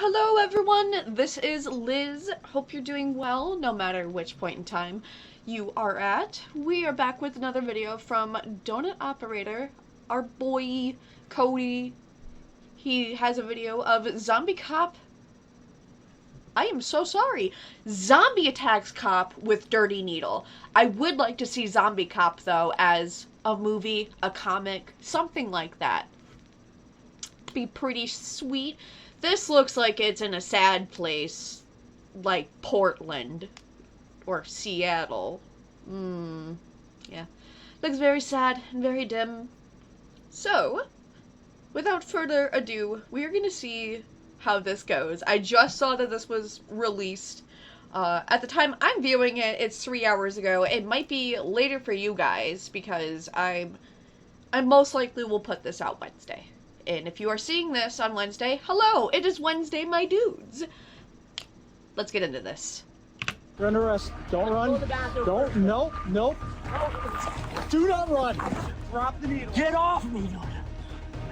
Hello everyone, this is Liz. Hope you're doing well, no matter which point in time you are at. We are back with another video from Donut Operator, our boy Cody. He has a video of Zombie Cop. I am so sorry. Zombie attacks cop with dirty needle. I would like to see Zombie Cop though as a movie, a comic, something like that. Be pretty sweet. This looks like it's in a sad place, like Portland or Seattle. Yeah. Looks very sad and very dim. So, without further ado, we are going to see how this goes. I just saw that this was released. At the time I'm viewing it, it's 3 hours ago. It might be later for you guys because I most likely will put this out Wednesday. And if you are seeing this on Wednesday, hello, it is Wednesday, my dudes. Let's get into this. You're under arrest. Don't run. Don't. Nope. Nope. Do not run. Drop the needle. Get off me.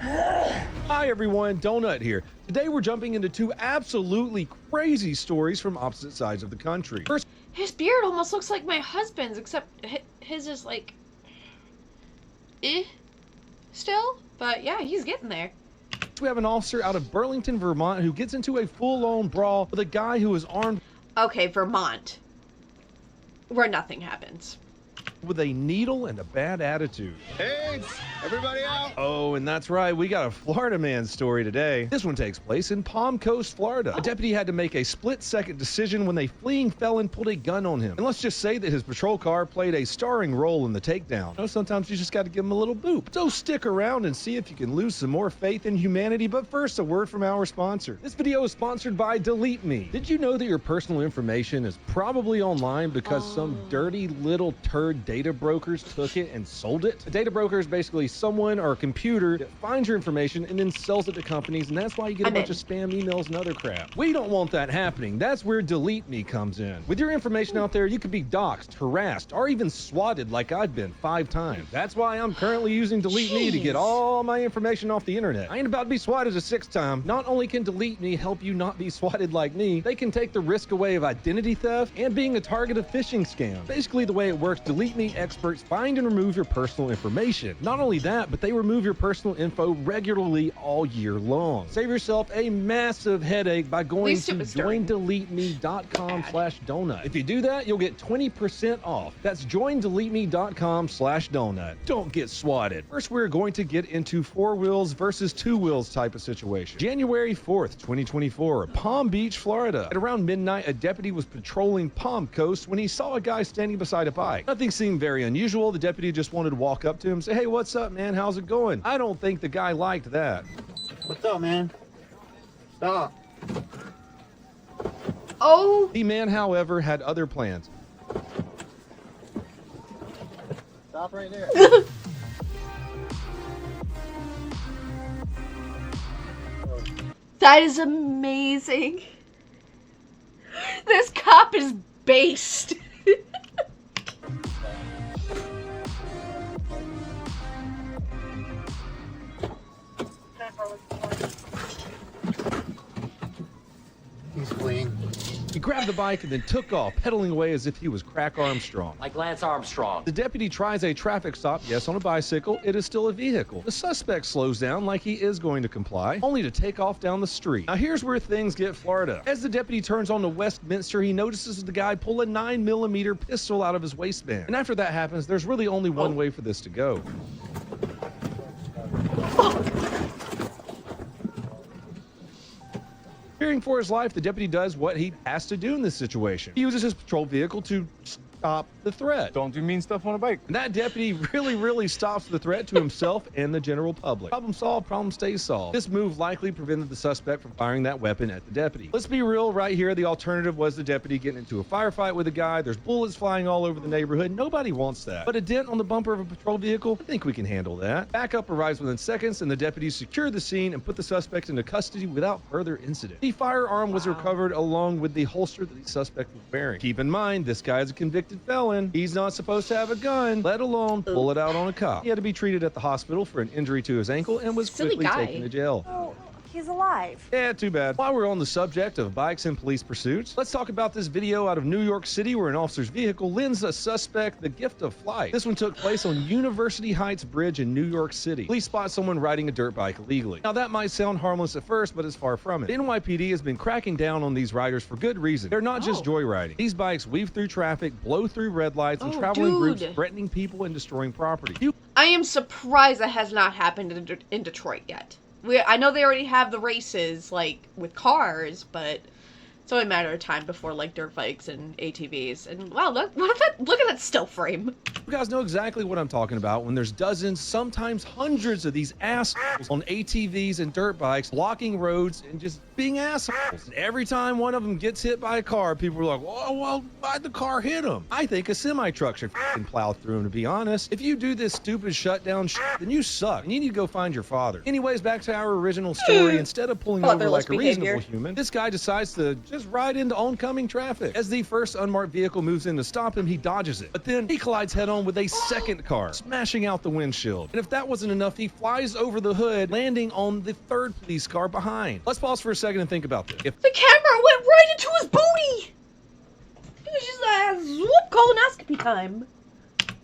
Hi everyone, Donut here. Today we're jumping into two absolutely crazy stories from opposite sides of the country. First, his beard almost looks like my husband's, except his is like, still? But yeah, he's getting there. we have an officer out of Burlington, Vermont, who gets into a full-on brawl with a guy who is armed Okay, Vermont, where nothing happens. with a needle and a bad attitude. Hey, everybody out! Oh, and that's right, we got a Florida man story today. This one takes place in Palm Coast, Florida. A deputy had to make a split-second decision when a fleeing felon pulled a gun on him. And let's just say that his patrol car played a starring role in the takedown. You know, sometimes you just got to give him a little boop. So stick around and see if you can lose some more faith in humanity. But first, a word from our sponsor. This video is sponsored by Delete Me. Did you know that your personal information is probably online because some dirty little turd data brokers took it and sold it? A data broker is basically someone or a computer that finds your information and then sells it to companies, and that's why you get a bunch of spam emails and other crap. We don't want that happening. That's where Delete Me comes in. With your information out there, you could be doxxed, harassed, or even swatted like I've been 5 times. That's why I'm currently using Delete Me to get all my information off the internet. I ain't about to be swatted a 6th time. Not only can Delete Me help you not be swatted like me, they can take the risk away of identity theft and being a target of phishing scams. Basically, the way it works, Delete Me experts find and remove your personal information. Not only that, but they remove your personal info regularly all year long. Save yourself a massive headache by going to joindeleteme.com/donut. If you do that, you'll get 20% off. That's joindeleteme.com/donut. Don't get swatted. First, we're going to get into 4 wheels versus 2 wheels type of situation. January 4th, 2024, Palm Beach, Florida. At around midnight, a deputy was patrolling Palm Coast when he saw a guy standing beside a bike. Nothing seemed very unusual. The deputy just wanted to walk up to him and say, "Hey, what's up, man? How's it going?" I don't think the guy liked that. What's up, man? Stop. Oh! The man, however, had other plans. Stop right there. That is amazing. This cop is based. He's fleeing. He grabbed the bike and then took off, pedaling away as if he was Crack Armstrong. Like Lance Armstrong. The deputy tries a traffic stop, yes, on a bicycle. It is still a vehicle. The suspect slows down like he is going to comply, only to take off down the street. Now here's where things get Florida. As the deputy turns onto Westminster, he notices the guy pull a 9mm pistol out of his waistband. And after that happens, there's really only one way for this to go. Fearing for his life, the deputy does what he has to do in this situation. He uses his patrol vehicle to stop the threat. Don't do mean stuff on a bike. And that deputy really stops the threat to himself and the general public. Problem solved, problem stays solved. This move likely prevented the suspect from firing that weapon at the deputy. Let's be real right here. The alternative was the deputy getting into a firefight with a guy. There's bullets flying all over the neighborhood. Nobody wants that. But a dent on the bumper of a patrol vehicle, I think we can handle that. Backup arrives within seconds, and the deputies secure the scene and put the suspect into custody without further incident. The firearm was recovered along with the holster that the suspect was wearing. Keep in mind, this guy is a convicted felon. He's not supposed to have a gun, let alone pull it out on a cop. He had to be treated at the hospital for an injury to his ankle and was quickly taken to jail. Oh, he's he's alive. Yeah, too bad. While we're on the subject of bikes and police pursuits, let's talk about this video out of New York City where an officer's vehicle lends a suspect the gift of flight. This one took place on University Heights Bridge in New York City. Police spot someone riding a dirt bike illegally. Now that might sound harmless at first, but it's far from it. The NYPD has been cracking down on these riders for good reason. They're not just joyriding. These bikes weave through traffic, blow through red lights, and travel in groups, threatening people and destroying property. I am surprised that has not happened in Detroit yet. I know they already have the races, like, with cars, but it's only a matter of time before, like, dirt bikes and ATVs. And, wow, look at that still frame. You guys know exactly what I'm talking about when there's dozens, sometimes hundreds of these assholes on ATVs and dirt bikes blocking roads and just being assholes. And every time one of them gets hit by a car, people are like, oh, well, why'd the car hit him? I think a semi-truck should f***ing plow through him, to be honest. If you do this stupid shutdown shit, then you suck, and you need to go find your father. Anyways, back to our original story. Instead of pulling over like a reasonable human, this guy decides to just ride into oncoming traffic. As the first unmarked vehicle moves in to stop him, he dodges it. But then he collides head-on with a second car, smashing out the windshield. And if that wasn't enough, he flies over the hood, landing on the third police car behind. Let's pause for a second and think about this. If the camera went right into his booty! It was just a whoop colonoscopy time.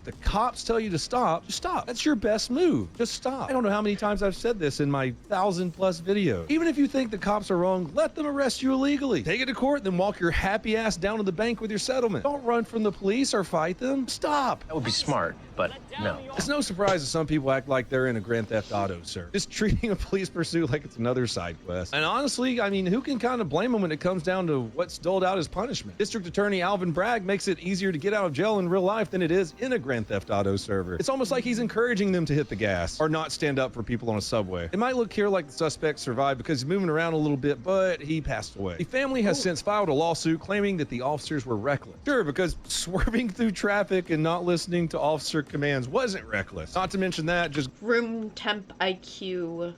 the cops tell you to stop, just stop. That's your best move. Just stop. I don't know how many times I've said this in my 1,000+ videos. Even if you think the cops are wrong, let them arrest you illegally. Take it to court, then walk your happy ass down to the bank with your settlement. Don't run from the police or fight them. Stop. That would be smart, but no. It's no surprise that some people act like they're in a Grand Theft Auto, sir. Just treating a police pursuit like it's another side quest. And honestly, I mean, who can kind of blame them when it comes down to what's doled out as punishment? District Attorney Alvin Bragg makes it easier to get out of jail in real life than it is in a Grand Theft Auto server. It's almost like he's encouraging them to hit the gas or not stand up for people on a subway. It might look here like the suspect survived because he's moving around a little bit, but he passed away. The family has since filed a lawsuit claiming that the officers were reckless. Sure, because swerving through traffic and not listening to officer commands wasn't reckless. Not to mention that, just room temp IQ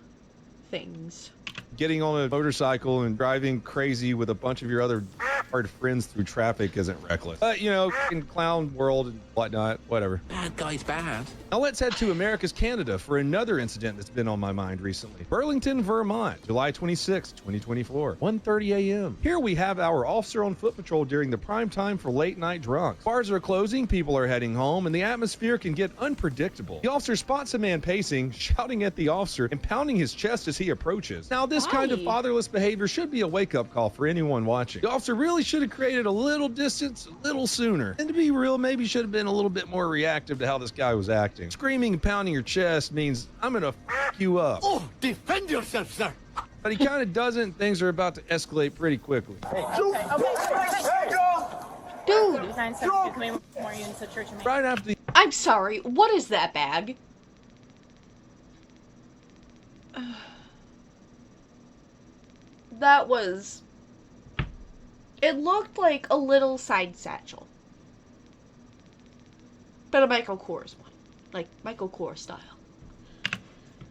things. Getting on a motorcycle and driving crazy with a bunch of your other hard friends through traffic isn't reckless. But, you know, in clown world and whatnot, whatever. Bad guy's bad. Now let's head to America's Canada for another incident that's been on my mind recently. Burlington, Vermont, July 26, 2024, 1:30 a.m. Here we have our officer on foot patrol during the prime time for late night drunks. Bars are closing, people are heading home, and the atmosphere can get unpredictable. The officer spots a man pacing, shouting at the officer and pounding his chest as he approaches. Now this kind of fatherless behavior should be a wake-up call for anyone watching. The officer really should have created a little distance a little sooner. And to be real, maybe should have been a little bit more reactive to how this guy was acting. Screaming and pounding your chest means I'm gonna f you up. Oh, defend yourself, sir. But he kind of doesn't. Things are about to escalate pretty quickly. Dude! Right after the I'm sorry, what is that bag? That was... It looked like a little side satchel. But a Michael Kors one. Like, Michael Kors style.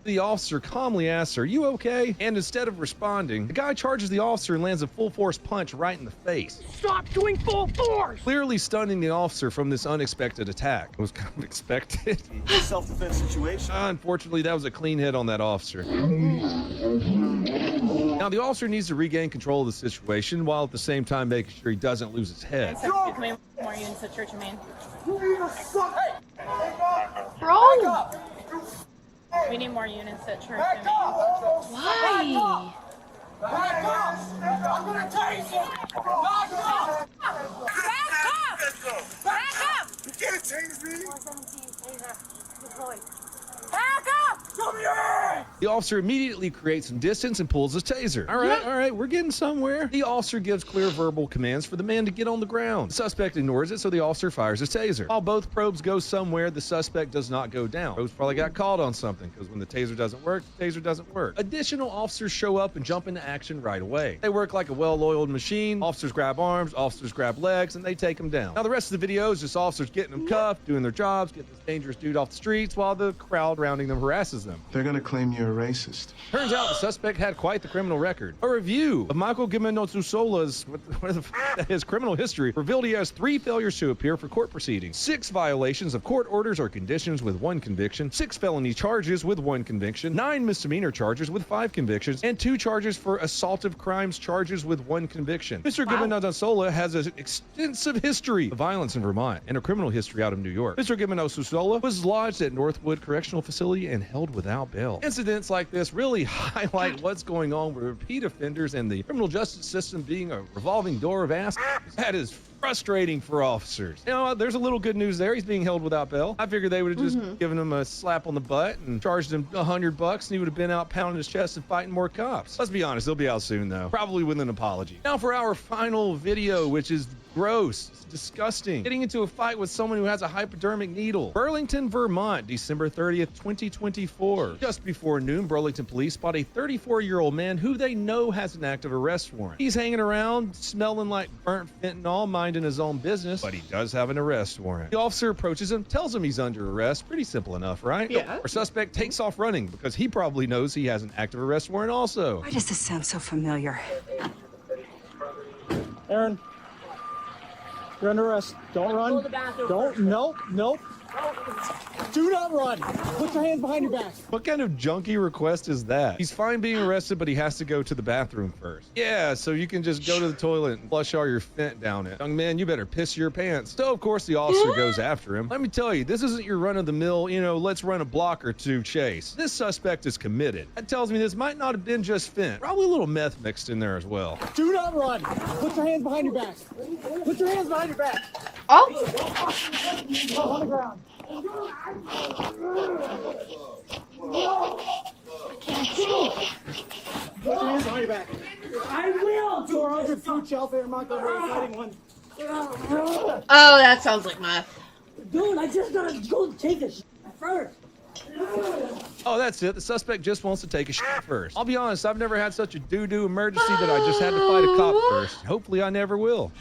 The officer calmly asks, "Are you okay?" And instead of responding, the guy charges the officer and lands a full force punch right in the face. Stop doing full force! Clearly stunning the officer from this unexpected attack. It was kind of expected. Self-defense situation. Unfortunately, that was a clean hit on that officer. Now, the officer needs to regain control of the situation while at the same time making sure he doesn't lose his head. More units at Church of Maine. Bro! We need more units at Church of Maine. Why? Back up! I'm gonna tase you! Back up! Back up! You can't tase me! Back up! Come here! The officer immediately creates some distance and pulls his taser. All right, we're getting somewhere. The officer gives clear verbal commands for the man to get on the ground. The suspect ignores it, so the officer fires his taser. While both probes go somewhere, the suspect does not go down. Probes probably got called on something, because when the taser doesn't work, the taser doesn't work. Additional officers show up and jump into action right away. They work like a well-oiled machine. Officers grab arms, officers grab legs, and they take them down. Now, the rest of the video is just officers getting them cuffed, doing their jobs, getting this dangerous dude off the streets, while the crowd surrounding them harasses them. They're gonna claim you're a racist. Turns out the suspect had quite the criminal record. A review of Michael Gimenozola's his criminal history revealed he has 3 failures to appear for court proceedings, 6 violations of court orders or conditions with 1 conviction, 6 felony charges with 1 conviction, 9 misdemeanor charges with 5 convictions, and 2 charges for assaultive crimes charges with 1 conviction. Mr. Gimenozola has an extensive history of violence in Vermont and a criminal history out of New York. Mr. Gimenozola was lodged at Northwood Correctional Facility and held without bail. Incidents like this really highlight what's going on with repeat offenders and the criminal justice system being a revolving door of ass. That is frustrating for officers. You know, there's a little good news there. He's being held without bail. I figured they would have just given him a slap on the butt and charged him $100 and he would have been out pounding his chest and fighting more cops. Let's be honest, he'll be out soon though. Probably with an apology. Now for our final video, which is gross. It's disgusting. Getting into a fight with someone who has a hypodermic needle. Burlington, Vermont, December 30th, 2024. Just before noon, Burlington police spot a 34-year-old man who they know has an active arrest warrant. He's hanging around, smelling like burnt fentanyl, minding his own business, but he does have an arrest warrant. The officer approaches him, tells him he's under arrest. Pretty simple enough, right? Yeah. Our suspect takes off running because he probably knows he has an active arrest warrant also. Why does this sound so familiar? Aaron, you're under arrest. Don't run. Don't. Nope. Do not run. Put your hands behind your back. What kind of junky request is that? He's fine being arrested, but he has to go to the bathroom first. Yeah, so you can just go to the toilet and flush all your fent down it. Young man, you better piss your pants. So, of course, the officer goes after him. Let me tell you, this isn't your run-of-the-mill, let's run a block or two chase. This suspect is committed. That tells me this might not have been just fent. Probably a little meth mixed in there as well. Do not run. Put your hands behind your back. Put your hands behind your back. Oh, On the ground. Put your hands behind your back. I will. 200 feet shelter in Montgomery, fighting one. oh, that sounds like meth. Dude, I just gotta go take a shit first. Oh, that's it. The suspect just wants to take a shit first. I'll be honest, I've never had such a doo-doo emergency that I just had to fight a cop first. Hopefully I never will.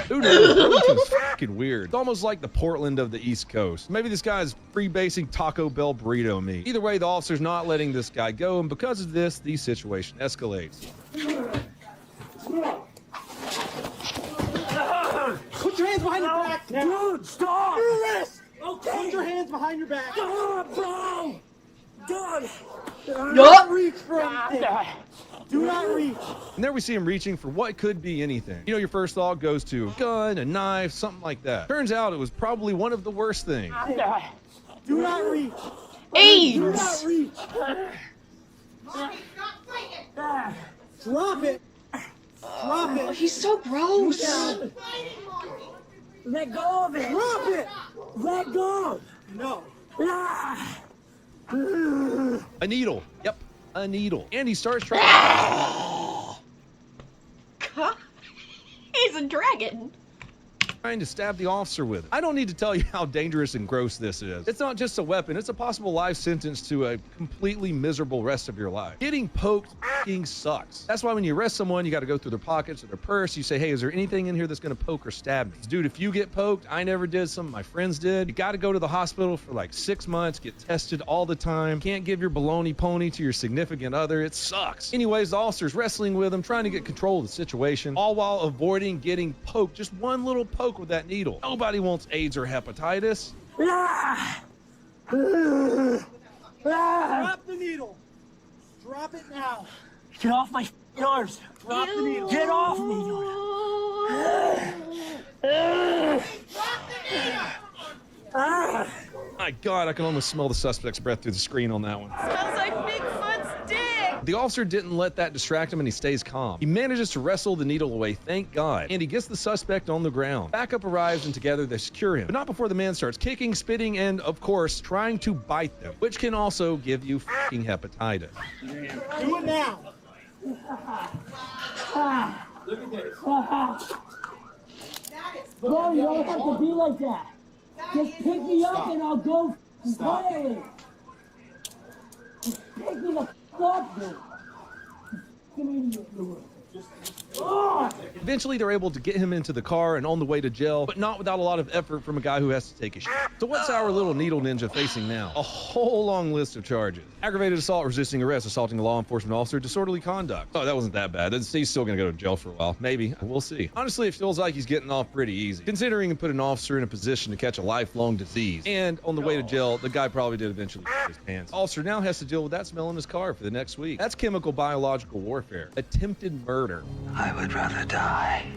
Who knows? Burlington's fucking weird. It's almost like the Portland of the East Coast. Maybe this guy's freebasing Taco Bell burrito meat. Either way, the officer's not letting this guy go, and because of this, the situation escalates. Put your hands behind your back. Dude, stop! Do this. Okay. Put your hands behind your back. Stop, bro! Dude! Do not reach for anything. Do not reach. And there we see him reaching for what could be anything. Your first thought goes to a gun, a knife, something like that. Turns out it was probably one of the worst things. Do not reach. AIDS. Do not reach. Drop it. Drop Oh, it. he's so gross. Let go of it! Drop it. Let go! No. Ah. A needle. Yep, a needle. And he starts trying. He's a dragon. Trying to stab the officer with it. I don't need to tell you how dangerous and gross this is. It's not just a weapon, it's a possible life sentence to a completely miserable rest of your life. Getting poked f***ing sucks. That's why when you arrest someone, you got to go through their pockets or their purse. You say, hey, is there anything in here that's going to poke or stab me? Dude, if you get poked, I never did, some of my friends did. You got to go to the hospital for like 6 months, get tested all the time. Can't give your baloney pony to your significant other. It sucks. Anyways, the officer's wrestling with him, trying to get control of the situation, all while avoiding getting poked. Just one little poke with that needle. Nobody wants AIDS or hepatitis. Ah. Drop the needle. Drop it now. Get off my arms! Drop the needle. Get off me! My God, I can almost smell the suspect's breath through the screen on that one. Smells like Bigfoot's dick. The officer didn't let that distract him and he stays calm. He manages to wrestle the needle away, thank God, and he gets the suspect on the ground. Backup arrives and together they secure him, but not before the man starts kicking, spitting, and of course, trying to bite them, which can also give you f***ing hepatitis. Do it now. Bro, you don't have to be like that. Just pick me up and I'll go quietly. Just pick me the fuck up, dude. Come here, you. Eventually, they're able to get him into the car and on the way to jail, but not without a lot of effort from a guy who has to take a shit. So what's our little needle ninja facing now? A whole long list of charges. Aggravated assault, resisting arrest, assaulting a law enforcement officer, disorderly conduct. Oh, that wasn't that bad. He's still gonna go to jail for a while. Maybe. We'll see. Honestly, it feels like he's getting off pretty easy, considering he put an officer in a position to catch a lifelong disease. And on the way to jail, the guy probably did eventually shit his pants. Officer now has to deal with that smell in his car for the next week. That's chemical biological warfare. Attempted murder. I would rather die.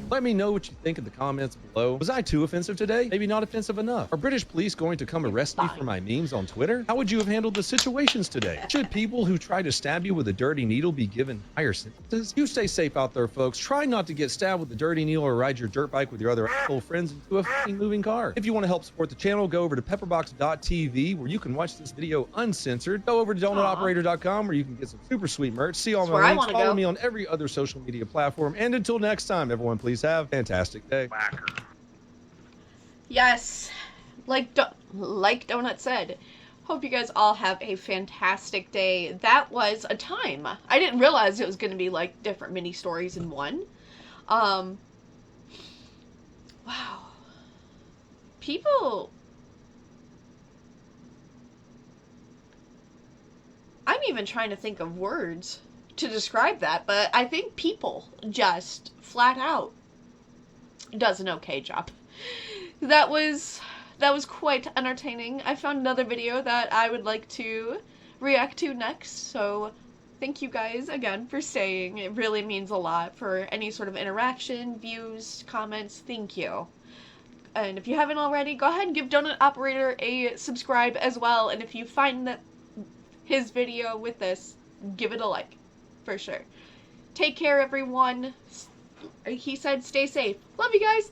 Let me know what you think in the comments below. Was I too offensive today? Maybe not offensive enough. Are British police going to come arrest me for my memes on Twitter? How would you have handled the situations today? Should people who try to stab you with a dirty needle be given higher sentences? You stay safe out there, folks. Try not to get stabbed with a dirty needle or ride your dirt bike with your other asshole friends into a fucking moving car. If you want to help support the channel, go over to pepperbox.tv where you can watch this video uncensored. Go over to donutoperator.com where you can get some super sweet merch. See all my links. Follow me on every other social media platform. And until next time, everyone, please have a fantastic day. Yes, like Donut said, hope you guys all have a fantastic day. That was a time. I didn't realize it was going to be like different mini stories in one. Wow. People, I'm even trying to think of words to describe that, but I think people just flat out does an okay job. That was quite entertaining. I found another video that I would like to react to next, so thank you guys again for staying. It really means a lot for any sort of interaction, views, comments. Thank you. And if you haven't already, go ahead and give Donut Operator a subscribe as well, and if you find that his video with this, give it a like, for sure. Take care, everyone. He said stay safe. Love you guys.